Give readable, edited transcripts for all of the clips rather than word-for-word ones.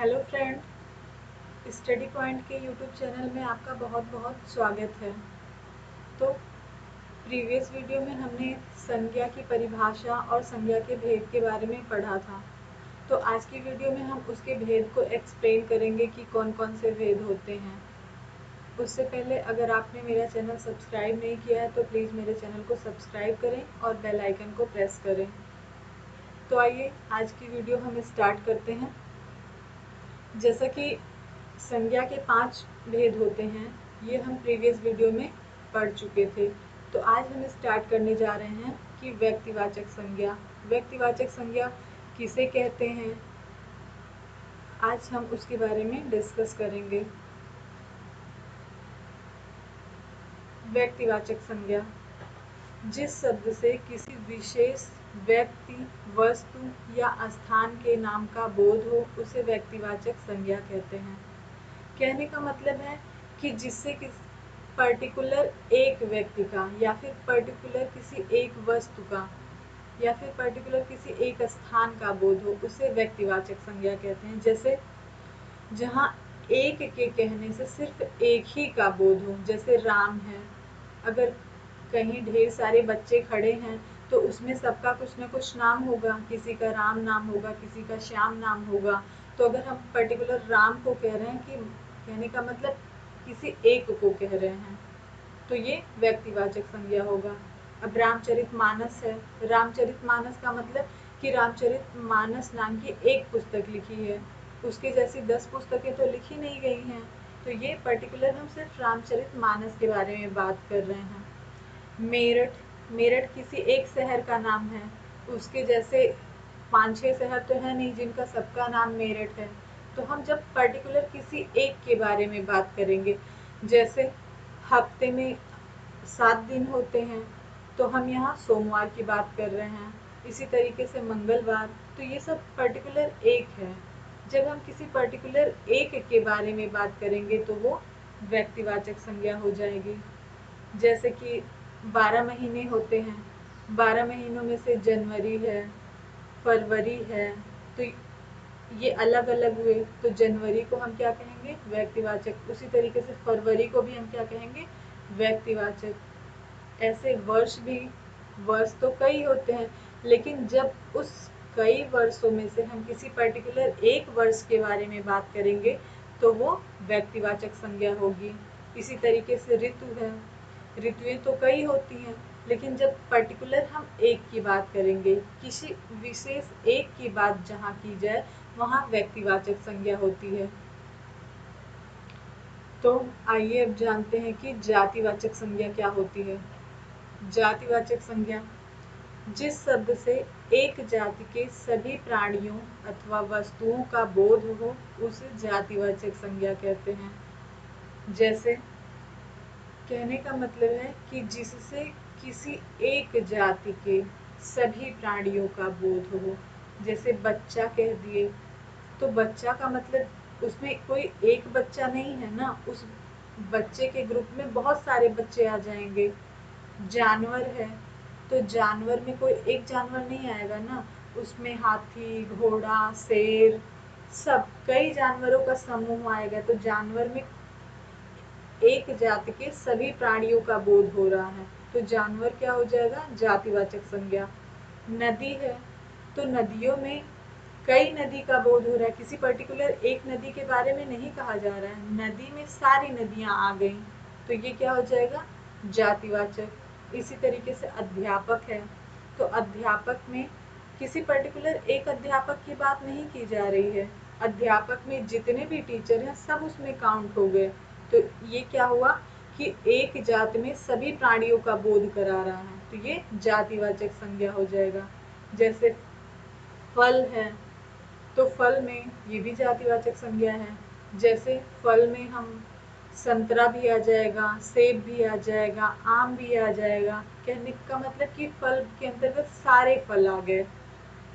Hello friend, study point के YouTube channel में आपका बहुत बहुत स्वागत है। तो प्रीवियस वीडियो में हमने संज्ञा की परिभाषा और संज्ञा के भेद के बारे में पढ़ा था। तो आज की वीडियो में हम उसके भेद को एक्सप्लेन करेंगे कि कौन कौन से भेद होते हैं। उससे पहले अगर आपने मेरा चैनल सब्सक्राइब नहीं किया है तो प्लीज़ मेरे चैनल को सब्सक्राइब करें और बेल आइकन को प्रेस करें। तो आइए आज की वीडियो हम स्टार्ट करते हैं। जैसा कि संज्ञा के 5 भेद होते हैं, ये हम प्रीवियस वीडियो में पढ़ चुके थे। तो आज हम स्टार्ट करने जा रहे हैं कि व्यक्तिवाचक संज्ञा। व्यक्तिवाचक संज्ञा किसे कहते हैं, आज हम उसके बारे में डिस्कस करेंगे। व्यक्तिवाचक संज्ञा जिस शब्द से किसी विशेष व्यक्ति, वस्तु या स्थान के नाम का बोध हो उसे व्यक्तिवाचक संज्ञा कहते हैं। कहने का मतलब है कि जिससे किस पर्टिकुलर एक व्यक्ति का या फिर पर्टिकुलर किसी एक वस्तु का या फिर पर्टिकुलर किसी एक स्थान का बोध हो उसे व्यक्तिवाचक संज्ञा कहते हैं। जैसे जहाँ एक के कहने से सिर्फ एक ही का बोध हो, जैसे राम है। अगर कहीं ढेर सारे बच्चे खड़े हैं तो उसमें सबका कुछ ना कुछ नाम होगा, किसी का राम नाम होगा, किसी का श्याम नाम होगा। तो अगर हम पर्टिकुलर राम को कह रहे हैं कि कहने का मतलब किसी एक को कह रहे हैं, तो ये व्यक्तिवाचक संज्ञा होगा। अब रामचरितमानस है, रामचरितमानस का मतलब कि रामचरितमानस नाम की एक पुस्तक लिखी है, उसके जैसी 10 पुस्तकें तो लिखी नहीं गई हैं। तो ये पर्टिकुलर हम सिर्फ रामचरितमानस के बारे में बात कर रहे हैं। मेरठ, मेरठ किसी एक शहर का नाम है, उसके जैसे 5-6 शहर तो है नहीं जिनका सबका नाम मेरठ है। तो हम जब पर्टिकुलर किसी एक के बारे में बात करेंगे, जैसे हफ्ते में 7 दिन होते हैं तो हम यहाँ सोमवार की बात कर रहे हैं, इसी तरीके से मंगलवार, तो ये सब पर्टिकुलर एक है। जब हम किसी पर्टिकुलर एक के बारे में बात करेंगे तो वो व्यक्तिवाचक संज्ञा हो जाएगी। जैसे कि 12 महीने होते हैं, 12 महीनों में से जनवरी है, फरवरी है, तो ये अलग अलग हुए, तो जनवरी को हम क्या कहेंगे, व्यक्तिवाचक। उसी तरीके से फरवरी को भी हम क्या कहेंगे, व्यक्तिवाचक। ऐसे वर्ष भी, वर्ष तो कई होते हैं, लेकिन जब उस कई वर्षों में से हम किसी पर्टिकुलर एक वर्ष के बारे में बात करेंगे तो वो व्यक्तिवाचक संज्ञा होगी। इसी तरीके से ऋतु है, ऋतुएं तो कई होती हैं, लेकिन जब पर्टिकुलर हम एक की बात करेंगे, किसी विशेष एक की बात जहाँ की जाए वहाँ व्यक्तिवाचक संज्ञा होती है। तो आइए अब जानते हैं कि जातिवाचक संज्ञा क्या होती है। जातिवाचक संज्ञा जिस शब्द से एक जाति के सभी प्राणियों अथवा वस्तुओं का बोध हो उसे जातिवाचक संज्ञा कहते हैं। जैसे कहने का मतलब है कि जिससे किसी एक जाति के सभी प्राणियों का बोध हो। जैसे बच्चा कह दिए, तो बच्चा का मतलब उसमें कोई एक बच्चा नहीं है ना, उस बच्चे के ग्रुप में बहुत सारे बच्चे आ जाएंगे। जानवर है, तो जानवर में कोई एक जानवर नहीं आएगा ना, उसमें हाथी, घोड़ा, शेर, सब कई जानवरों का समूह आएगा। तो जानवर में एक जाति के सभी प्राणियों का बोध हो रहा है, तो जानवर क्या हो जाएगा, जातिवाचक संज्ञा। नदी है, तो नदियों में कई नदी का बोध हो रहा है, किसी पर्टिकुलर एक नदी के बारे में नहीं कहा जा रहा है, नदी में सारी नदियां आ गई, तो ये क्या हो जाएगा, जातिवाचक। इसी तरीके से अध्यापक है, तो अध्यापक में किसी पर्टिकुलर एक अध्यापक की बात नहीं की जा रही है, अध्यापक में जितने भी टीचर हैं सब उसमें काउंट हो गए। तो ये क्या हुआ कि एक जात में सभी प्राणियों का बोध करा रहा है, तो ये जातिवाचक संज्ञा हो जाएगा। जैसे फल है, तो फल में ये भी जातिवाचक संज्ञा है। जैसे फल में हम संतरा भी आ जाएगा, सेब भी आ जाएगा, आम भी आ जाएगा, कहने का मतलब कि फल के अंतर्गत सारे फल आ गए।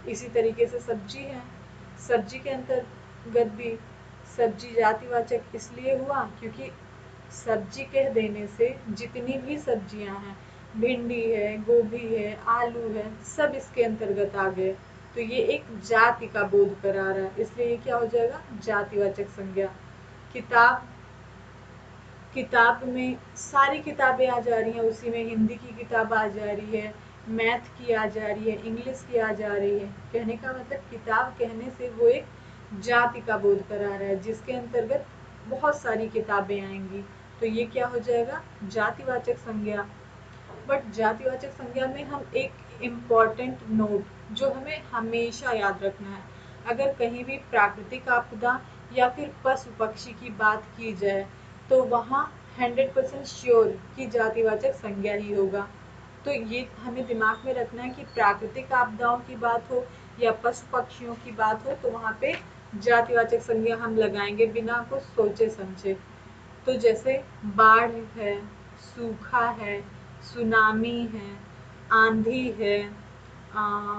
इसी तरीके से सब्जी है, सब्जी के अंतर्गत भी सब्जी जातिवाचक इसलिए हुआ क्योंकि सब्जी कह देने से जितनी भी सब्जियां हैं, भिंडी है, गोभी है, आलू है, सब इसके अंतर्गत आ गए। तो ये एक जाति का बोध करा रहा है, इसलिए ये क्या हो जाएगा, जातिवाचक संज्ञा। किताब, किताब में सारी किताबें आ जा रही हैं, उसी में हिंदी की किताब आ जा रही है, मैथ की आ जा रही है, इंग्लिश की आ जा रही है। कहने का मतलब किताब कहने से वो एक जाति का बोध करा रहा है, जिसके अंतर्गत बहुत सारी किताबें आएंगी। तो ये क्या हो जाएगा, जातिवाचक संज्ञा। बट जातिवाचक संज्ञा में हम एक इम्पॉर्टेंट नोट जो हमें हमेशा याद रखना है, अगर कहीं भी प्राकृतिक आपदा या फिर पशु पक्षी की बात की जाए तो वहाँ 100% श्योर कि जातिवाचक संज्ञा ही होगा। तो ये हमें दिमाग में रखना है कि प्राकृतिक आपदाओं की बात हो या पशु पक्षियों की बात हो तो वहाँ पे जातिवाचक संज्ञा हम लगाएंगे बिना कुछ सोचे समझे। तो जैसे बाढ़ है, सूखा है, सुनामी है, आंधी है,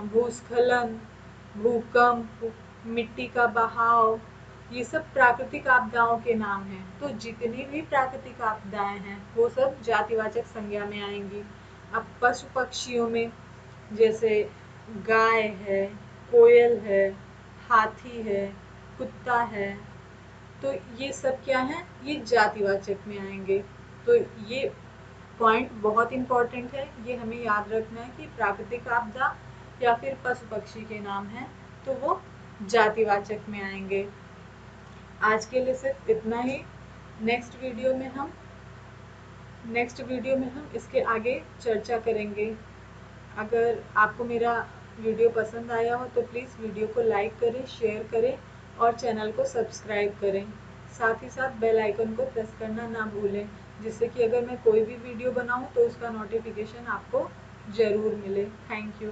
भूस्खलन, भूकंप, मिट्टी का बहाव, ये सब प्राकृतिक आपदाओं के नाम हैं। तो जितनी भी प्राकृतिक आपदाएं हैं वो सब जातिवाचक संज्ञा में आएंगी। अब पशु पक्षियों में जैसे गाय है, कोयल है, हाथी है, कुत्ता है, तो ये सब क्या है, ये जातिवाचक में आएंगे। तो ये पॉइंट बहुत इंपॉर्टेंट है, ये हमें याद रखना है कि प्राकृतिक आपदा या फिर पशु पक्षी के नाम हैं तो वो जातिवाचक में आएंगे। आज के लिए सिर्फ इतना ही। नेक्स्ट वीडियो में हम इसके आगे चर्चा करेंगे। अगर आपको मेरा वीडियो पसंद आया हो तो प्लीज़ वीडियो को लाइक करें, शेयर करें और चैनल को सब्सक्राइब करें। साथ ही साथ बेल आइकन को प्रेस करना ना भूलें, जिससे कि अगर मैं कोई भी वीडियो बनाऊं तो उसका नोटिफिकेशन आपको ज़रूर मिले। Thank you.